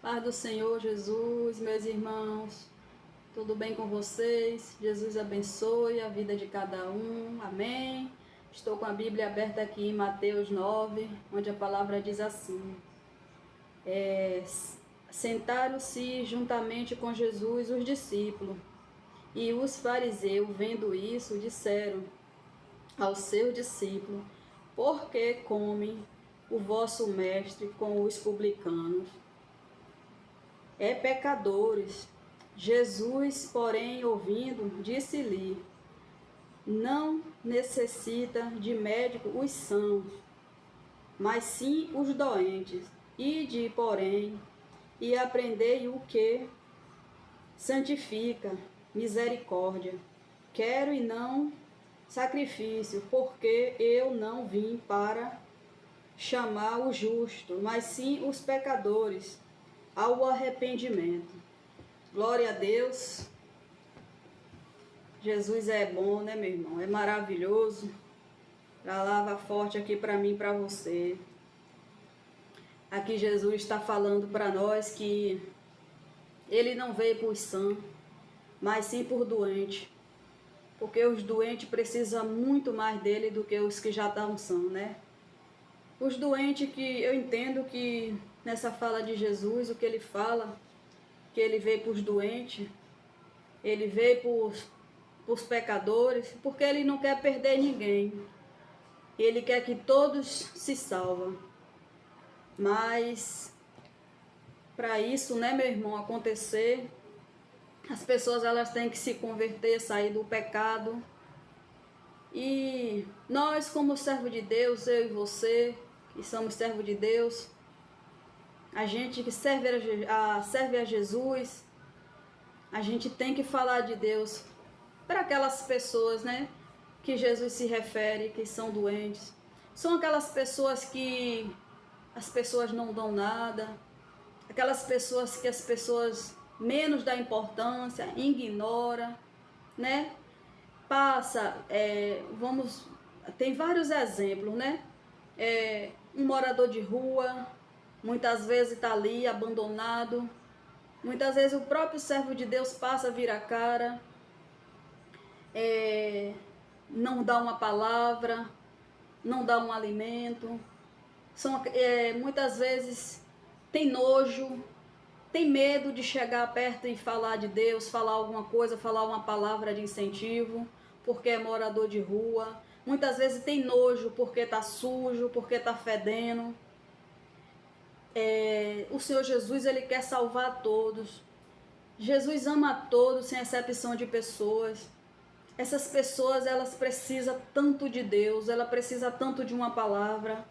Paz do Senhor Jesus, meus irmãos, tudo bem com vocês? Jesus abençoe a vida de cada um, amém? Estou com a Bíblia aberta aqui em Mateus 9, onde a palavra diz assim: Sentaram-se juntamente com Jesus os discípulos, e os fariseus, vendo isso, disseram aos seus discípulos: Por que come o vosso mestre com os publicanos? É pecadores. Jesus, porém, ouvindo, disse-lhe: Não necessita de médico os sãos, mas sim os doentes. Ide, porém, e aprendei o que santifica, misericórdia. Quero e não sacrifício, porque eu não vim para chamar o justo, mas sim os pecadores ao arrependimento. Glória a Deus. Jesus é bom, né, meu irmão? É maravilhoso. Palavra forte aqui para mim e para você. Aqui Jesus está falando para nós que Ele não veio por sã, mas sim por doente. Porque os doentes precisam muito mais dele do que os que já estão sãos, né? Os doentes que eu entendo que nessa fala de Jesus, o que ele fala, que ele veio para os doentes, ele veio para os pecadores, porque ele não quer perder ninguém. Ele quer que todos se salvem. Mas para isso, né, meu irmão, acontecer, as pessoas elas têm que se converter, sair do pecado. E nós, como servo de Deus, eu e você, que somos servo de Deus, a gente que serve a Jesus, a gente tem que falar de Deus para aquelas pessoas, né, que Jesus se refere, que são doentes. São aquelas pessoas que as pessoas não dão nada, aquelas pessoas que as pessoas menos dão importância, ignora, né? Tem vários exemplos, né? Um morador de rua, muitas vezes está ali abandonado, muitas vezes o próprio servo de Deus passa a vir a cara, não dá uma palavra, não dá um alimento, muitas vezes tem nojo, tem medo de chegar perto e falar de Deus, falar alguma coisa, falar uma palavra de incentivo, porque é morador de rua. Muitas vezes tem nojo porque está sujo, porque está fedendo. O Senhor Jesus, Ele quer salvar todos. Jesus ama a todos, sem exceção de pessoas. Essas pessoas, elas precisam tanto de Deus, ela precisa tanto de uma palavra,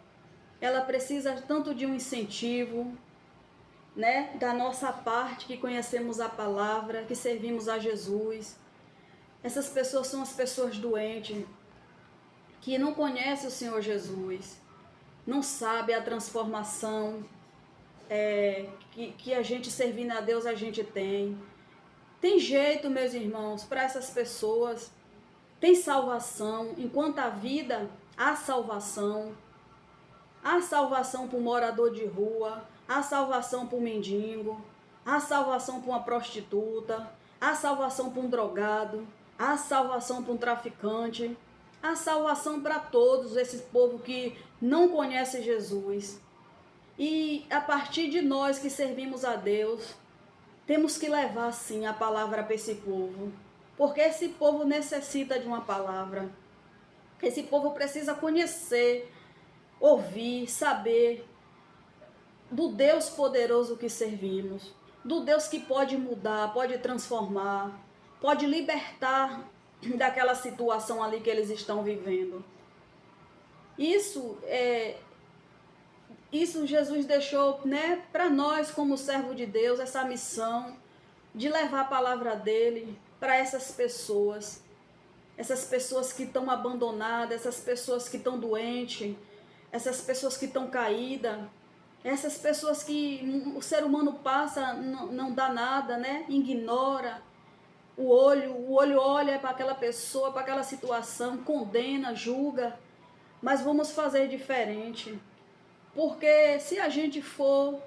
ela precisa tanto de um incentivo, né, da nossa parte, que conhecemos a palavra, que servimos a Jesus. Essas pessoas são as pessoas doentes, que não conhecem o Senhor Jesus, não sabem a transformação que a gente servindo a Deus a gente tem. Tem jeito, meus irmãos, para essas pessoas. Tem salvação. Enquanto há vida, há salvação. Há salvação para um morador de rua, há salvação para um mendigo, há salvação para uma prostituta, há salvação para um drogado, há salvação para um traficante, há salvação para todos esse povo que não conhece Jesus. E a partir de nós que servimos a Deus, temos que levar sim a palavra para esse povo, porque esse povo necessita de uma palavra. Esse povo precisa conhecer, ouvir, saber do Deus poderoso que servimos, do Deus que pode mudar, pode transformar, pode libertar daquela situação ali que eles estão vivendo. Isso Jesus deixou, né, para nós como servo de Deus, essa missão de levar a palavra dele para essas pessoas que estão abandonadas, essas pessoas que estão doentes, essas pessoas que estão caídas, essas pessoas que o ser humano passa, não dá nada, né? Ignora. O olho olha para aquela pessoa, para aquela situação, condena, julga. Mas vamos fazer diferente. Porque se a gente for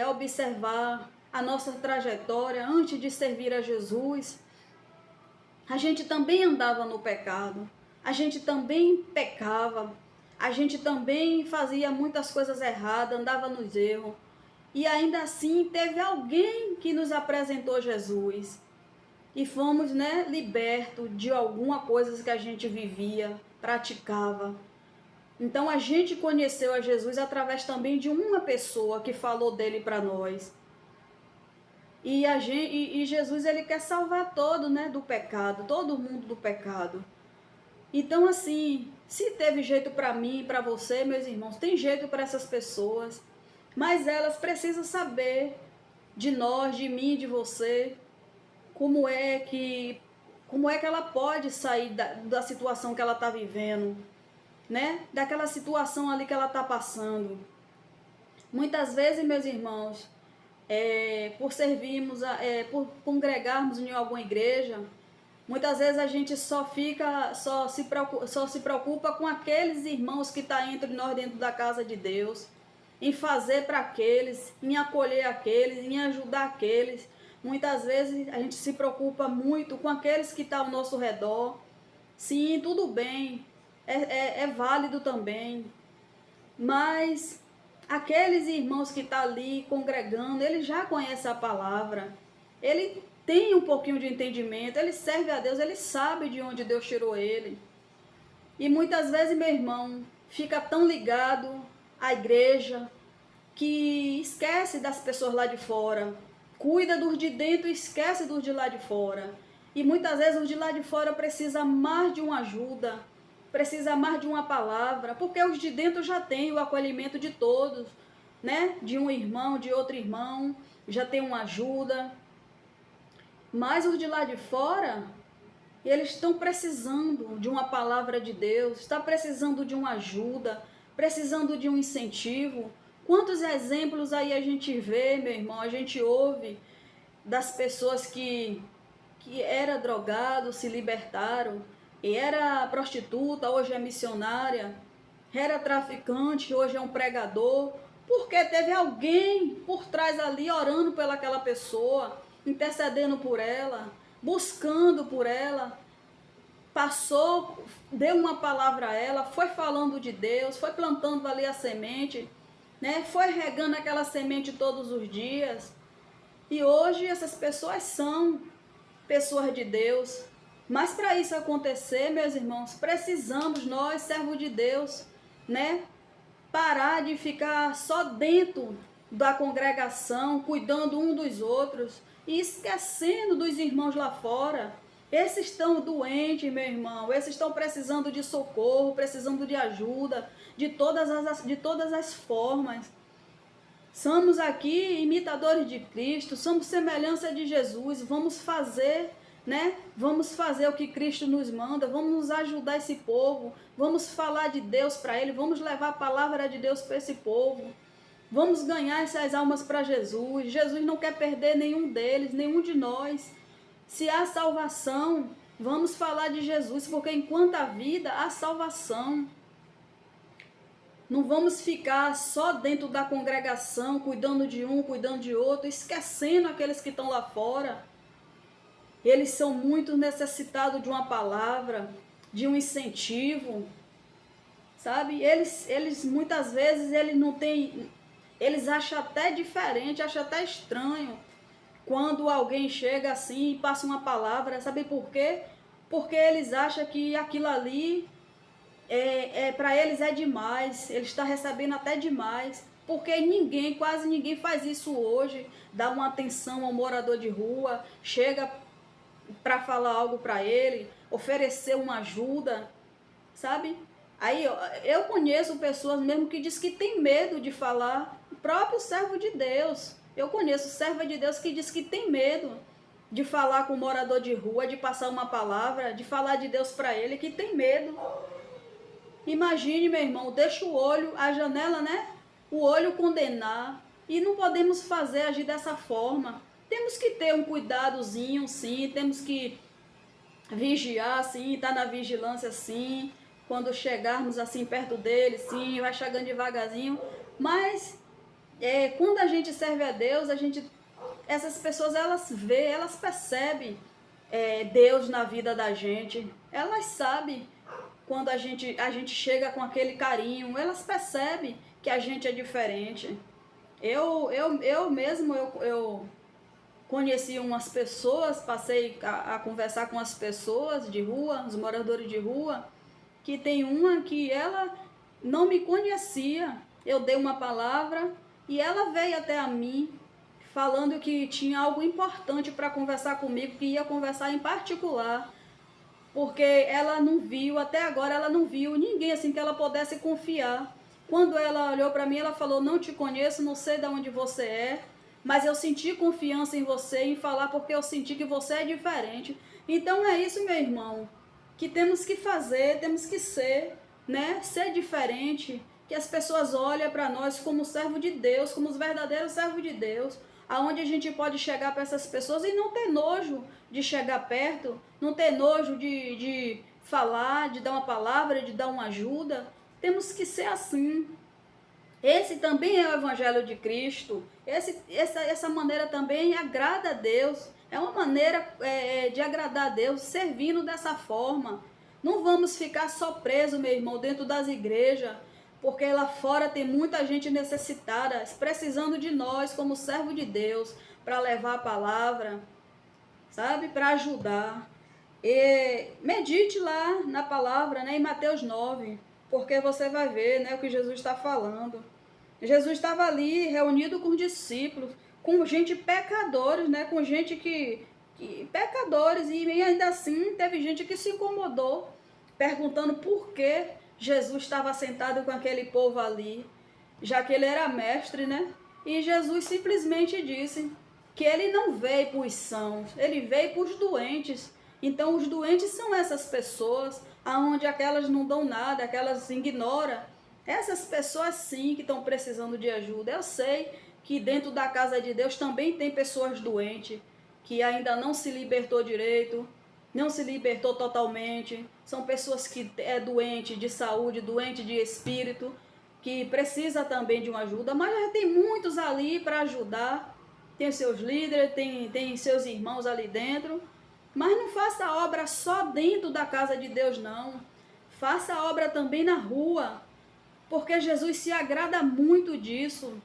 observar a nossa trajetória antes de servir a Jesus, a gente também andava no pecado, a gente também pecava, a gente também fazia muitas coisas erradas, andava nos erros. E ainda assim teve alguém que nos apresentou Jesus. E fomos, libertos de alguma coisa que a gente vivia, praticava. Então a gente conheceu a Jesus através também de uma pessoa que falou dele para nós. E Jesus, ele quer salvar todo, do pecado, todo mundo do pecado. Então, assim, se teve jeito para mim, para você, meus irmãos, tem jeito para essas pessoas, mas elas precisam saber de nós, de mim, de você, como é que ela pode sair da situação que ela está vivendo, daquela situação ali que ela está passando. Muitas vezes, meus irmãos, por servirmos, por congregarmos em alguma igreja, muitas vezes a gente só se preocupa com aqueles irmãos que estão entre nós dentro da casa de Deus, em fazer para aqueles, em acolher aqueles, em ajudar aqueles. Muitas vezes a gente se preocupa muito com aqueles que estão ao nosso redor. Sim, tudo bem, é válido também, mas aqueles irmãos que estão ali congregando, ele já conhece a palavra, ele tem um pouquinho de entendimento, ele serve a Deus, ele sabe de onde Deus tirou ele. E muitas vezes, meu irmão, fica tão ligado à igreja que esquece das pessoas lá de fora, cuida dos de dentro e esquece dos de lá de fora. E muitas vezes os de lá de fora precisam mais de uma ajuda, precisa mais de uma palavra, porque os de dentro já têm o acolhimento de todos, de um irmão, de outro irmão, já tem uma ajuda. Mas os de lá de fora, eles estão precisando de uma palavra de Deus, está precisando de uma ajuda, precisando de um incentivo. Quantos exemplos aí a gente vê, meu irmão, a gente ouve das pessoas que era drogado, se libertaram, e era prostituta, hoje é missionária, era traficante, hoje é um pregador, porque teve alguém por trás ali orando pelaquela pessoa, intercedendo por ela, buscando por ela, passou, deu uma palavra a ela, foi falando de Deus, foi plantando ali a semente, foi regando aquela semente todos os dias. E hoje essas pessoas são pessoas de Deus. Mas para isso acontecer, meus irmãos, precisamos nós, servos de Deus, parar de ficar só dentro da congregação, cuidando um dos outros e esquecendo dos irmãos lá fora. Esses estão doentes, meu irmão, esses estão precisando de socorro, precisando de ajuda, de todas as formas. Somos aqui imitadores de Cristo, somos semelhança de Jesus, vamos fazer, Vamos fazer o que Cristo nos manda, vamos nos ajudar esse povo, vamos falar de Deus para ele, vamos levar a palavra de Deus para esse povo, vamos ganhar essas almas para Jesus. Jesus não quer perder nenhum deles, nenhum de nós. Se há salvação, vamos falar de Jesus, porque enquanto há vida, há salvação. Não vamos ficar só dentro da congregação, cuidando de um, cuidando de outro, esquecendo aqueles que estão lá fora. Eles são muito necessitados de uma palavra, de um incentivo, sabe? Eles muitas vezes, eles acham até diferente, acham até estranho quando alguém chega assim e passa uma palavra. Sabe por quê? Porque eles acham que aquilo ali para eles é demais, ele está recebendo até demais, porque quase ninguém faz isso hoje, dá uma atenção ao morador de rua, chega para falar algo para ele, oferecer uma ajuda, sabe? Aí eu conheço pessoas mesmo que diz que tem medo de falar, o próprio servo de Deus, eu conheço serva de Deus que diz que tem medo de falar com o morador de rua, de passar uma palavra, de falar de Deus para ele, que tem medo. Imagine, meu irmão, deixa o olho, a janela, o olho condenar, e não podemos agir dessa forma. Temos que ter um cuidadozinho, sim, temos que vigiar, sim, estar na vigilância, sim, quando chegarmos assim perto dele, sim, vai chegando devagarzinho, mas quando a gente serve a Deus, essas pessoas elas percebem Deus na vida da gente. Elas sabem quando a gente chega com aquele carinho, elas percebem que a gente é diferente. Eu mesmo, eu conheci umas pessoas, passei a conversar com as pessoas de rua, os moradores de rua, que tem uma que ela não me conhecia. Eu dei uma palavra e ela veio até a mim falando que tinha algo importante para conversar comigo, que ia conversar em particular, porque ela não viu, até agora ela não viu ninguém assim que ela pudesse confiar. Quando ela olhou para mim, ela falou: não te conheço, não sei de onde você é, mas eu senti confiança em você, em falar, porque eu senti que você é diferente. Então é isso, meu irmão, que temos que fazer, temos que ser, né? Ser diferente, que as pessoas olhem para nós como servo de Deus, como os verdadeiros servos de Deus, aonde a gente pode chegar para essas pessoas e não ter nojo de chegar perto, não ter nojo de falar, de dar uma palavra, de dar uma ajuda. Temos que ser assim. Esse também é o Evangelho de Cristo. Essa maneira também agrada a Deus. É uma maneira de agradar a Deus, servindo dessa forma. Não vamos ficar só presos, meu irmão, dentro das igrejas, porque lá fora tem muita gente necessitada, precisando de nós como servo de Deus, para levar a palavra, sabe? Para ajudar. E medite lá na palavra, né, em Mateus 9, porque você vai ver, né, o que Jesus está falando. Jesus estava ali reunido com os discípulos, com gente pecadores, né, com gente que pecadores, e ainda assim teve gente que se incomodou, perguntando por que Jesus estava sentado com aquele povo ali, já que ele era mestre, né? E Jesus simplesmente disse que ele não veio para os sãos, ele veio para os doentes. Então os doentes são essas pessoas, aonde aquelas não dão nada, aquelas ignoram. Essas pessoas sim que estão precisando de ajuda. Eu sei que dentro da casa de Deus também tem pessoas doentes, que ainda não se libertou direito, não se libertou totalmente. São pessoas que doente de saúde, doente de espírito, que precisa também de uma ajuda, mas já tem muitos ali para ajudar. Tem seus líderes, tem seus irmãos ali dentro. Mas não faça a obra só dentro da casa de Deus, não. Faça a obra também na rua, porque Jesus se agrada muito disso.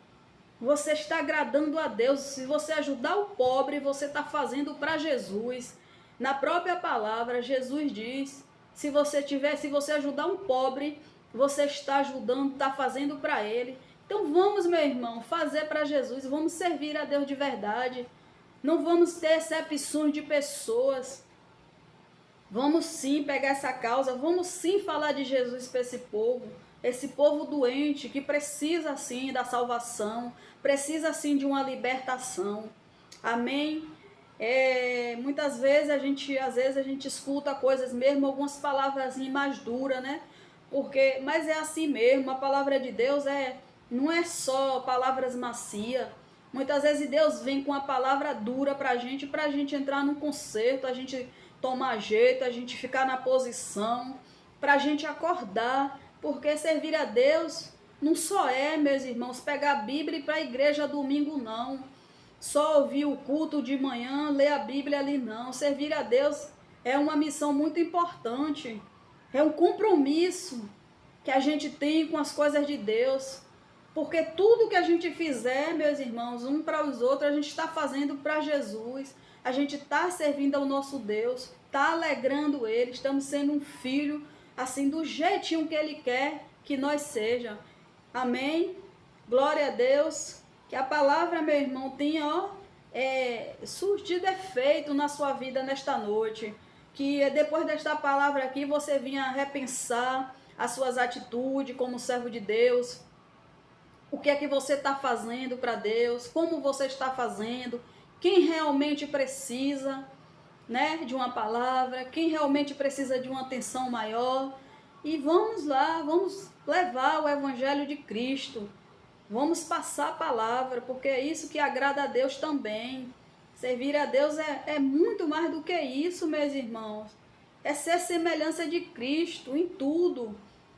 Você está agradando a Deus. Se você ajudar o pobre, você está fazendo para Jesus. Na própria palavra, Jesus diz: se você ajudar um pobre, você está ajudando, está fazendo para ele. Então vamos, meu irmão, fazer para Jesus. Vamos servir a Deus de verdade. Não vamos ter exceções de pessoas. Vamos sim pegar essa causa, vamos sim falar de Jesus para esse povo doente que precisa sim da salvação, precisa sim de uma libertação. Amém? Muitas vezes a gente escuta coisas mesmo, algumas palavras mais duras, né? Mas é assim mesmo, a palavra de Deus não é só palavras macias. Muitas vezes Deus vem com a palavra dura pra gente entrar num concerto, a gente tomar jeito, a gente ficar na posição, pra gente acordar, porque servir a Deus não só meus irmãos, pegar a Bíblia e ir para a igreja domingo, não. Só ouvir o culto de manhã, ler a Bíblia ali, não. Servir a Deus é uma missão muito importante, é um compromisso que a gente tem com as coisas de Deus. Porque tudo que a gente fizer, meus irmãos, um para os outros, a gente está fazendo para Jesus. A gente está servindo ao nosso Deus, está alegrando Ele, estamos sendo um filho, assim, do jeitinho que Ele quer que nós seja. Amém? Glória a Deus. Que a palavra, meu irmão, tenha surtido efeito na sua vida nesta noite. Que depois desta palavra aqui, você venha repensar as suas atitudes como servo de Deus. O que é que você está fazendo para Deus? Como você está fazendo? Quem realmente precisa, né, de uma palavra? Quem realmente precisa de uma atenção maior? E vamos lá, vamos levar o Evangelho de Cristo. Vamos passar a palavra, porque é isso que agrada a Deus também. Servir a Deus é muito mais do que isso, meus irmãos. É ser semelhança de Cristo em tudo.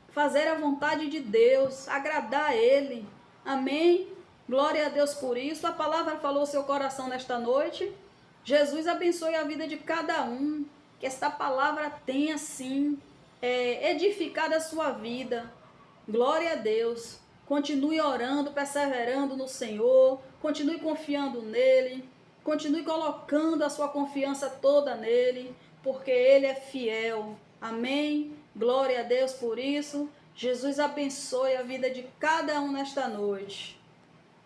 Fazer a vontade de Deus, agradar a Ele. Amém? Glória a Deus por isso. A palavra falou ao seu coração nesta noite. Jesus abençoe a vida de cada um. Que esta palavra tenha, sim, edificado a sua vida. Glória a Deus. Continue orando, perseverando no Senhor. Continue confiando nele. Continue colocando a sua confiança toda nele, porque ele é fiel. Amém? Glória a Deus por isso. Jesus abençoe a vida de cada um nesta noite.